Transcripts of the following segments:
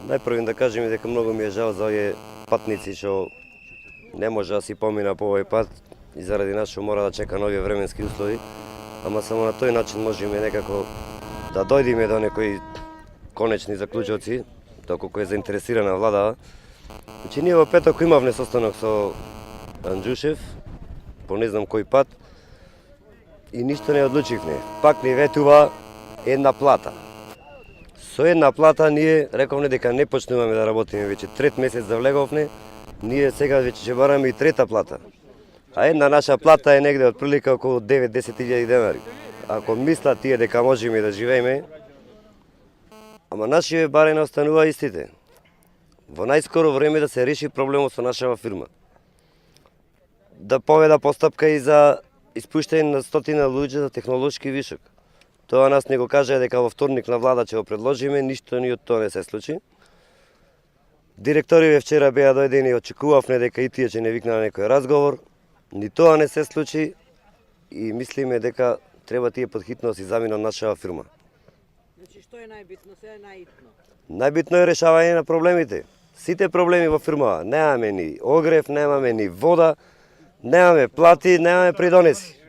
Најпрво да кажем дека многу ми е жал за овие патници што не може да си помина по овој пат и заради нас што мора да чека нови временски услови, ама само на тој начин можеме некако да дојдеме до некои конечни заклучоци, доколку е заинтересирана влада. Значи ние во петок имавме состанок со Анџушев, по не знам кој пат, и ништо не одлучивме. Пак ни ветува една плата. Со една плата ние рековме дека не почнуваме да работиме, веќе трет месец да влеговме, ние сега веќе ќе бараме и трета плата. А една наша плата е негде од прилика околу 9-10 илјади денари. Ако мислат тие дека можеме да живееме, ама нашите барања останува истите. Во најскоро време да се реши проблемот со нашава фирма. Да поведа постапка и за испуштање на стотина луѓе за технолошки вишок. Тоа нас не го кажа дека во вторник на влада ќе го предложиме, ништо ни од тоа не се случи. Директориве вчера беа дојдени и очекувавме дека и тие ќе не викнат на некој разговор. Ни тоа не се случи и мислиме дека треба тие подхитно да си заминат нашава фирма. Значи што е најбитно, се е наитно? Најбитно е решавање на проблемите. Сите проблеми во фирмава. Немаме ни огрев, немаме ни вода, немаме плати, немаме придонеси.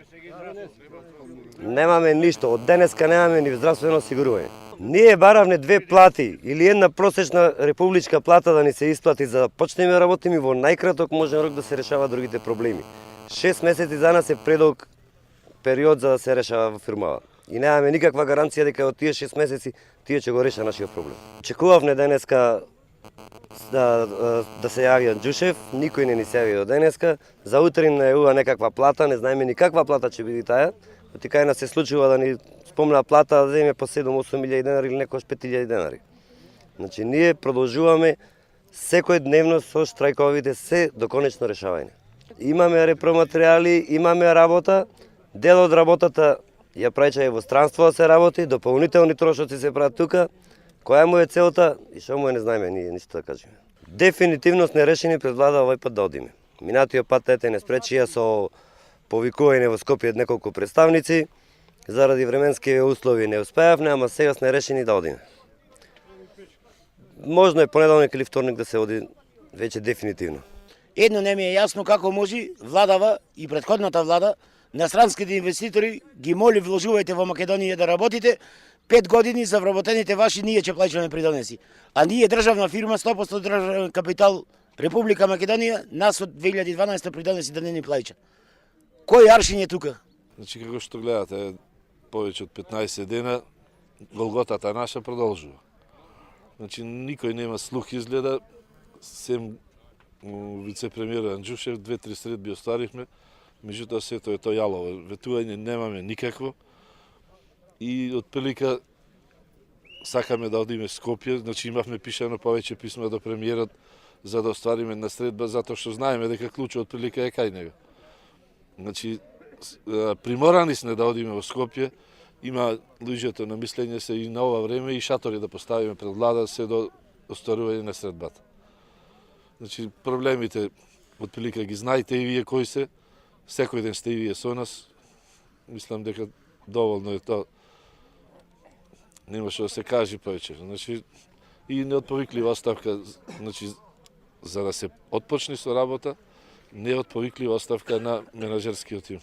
Немаме ништо. Од денеска немаме ни здравствено осигурување. Ние баравме две плати или една просечна републичка плата да ни се исплати за да почнеме да работиме во најкраток можен рок да се решава другите проблеми. 6 месеци за нас е предолг период за да се решава во фирмава. И немаме никаква гаранција дека од тие 6 месеци тие ќе го реша нашиот проблем. Чекувавме денеска да се јави Анџушев, никој не ни се јави до денеска. За утре им најавува некаква плата, не знаеме ни каква плата ќе биде таа. Оти кај нас се случува да ни спомна плата да земе по 7-8 илјади денари или некош 5 илјади денари. Значи ние продолжуваме секој дневно со штрајковите се до конечно решавање. Имаме репроматеријали, имаме работа, дел од работата ја праќа во странство да се работи, дополнителни трошоци се прават тука. Која му е целта и што му е не знаеме ние ништо да кажеме. Дефинитивно сме решени пред влада овој пат да одиме. Минатиот пат ете не спречија со повикување во Скопје неколку представници, заради временски услови не успеавме, ама сега сме решени да одиме. Можно е понеделник или вторник да се оди веќе дефинитивно. Едно не ми е јасно како може владава и претходната влада на странските инвеститори ги моли вложувајте во Македонија да работите, 5 години за вработените ваши ние ќе плаќаме придонеси. А ние државна фирма 100% државен капитал Република Македонија нас од 2012 придонеси да не ни плаќа. Кој аршин е тука? Значи како што гледате, повеќе од 15 дена голготата наша продолжува. Значи никој нема слух изгледа, сем вице-премиер Анџушев 2-3 средби оставивме, меѓутоа сето е тоа јалово. Ветување немаме никакво и од прилика сакаме да одиме Скопје, значи имавме пишано повеќе писма до премиерот за да оствариме наследба, затоа што знаеме дека клучот од прилика е кај него. Значи, приморани сме да одиме во Скопје, има луѓето на мислење се и на ова време и шатори да поставиме пред влада се до остварување на средбата. Значи, проблемите од прилика ги знаете и вие кои се, секој ден сте и вие со нас, мислам дека доволно е тоа. Нема што да се каже повеќе. Значи, и неотповиклива оставка, значи, за да се отпочне со работа, неотповиклива оставка на менаџерскиот тим.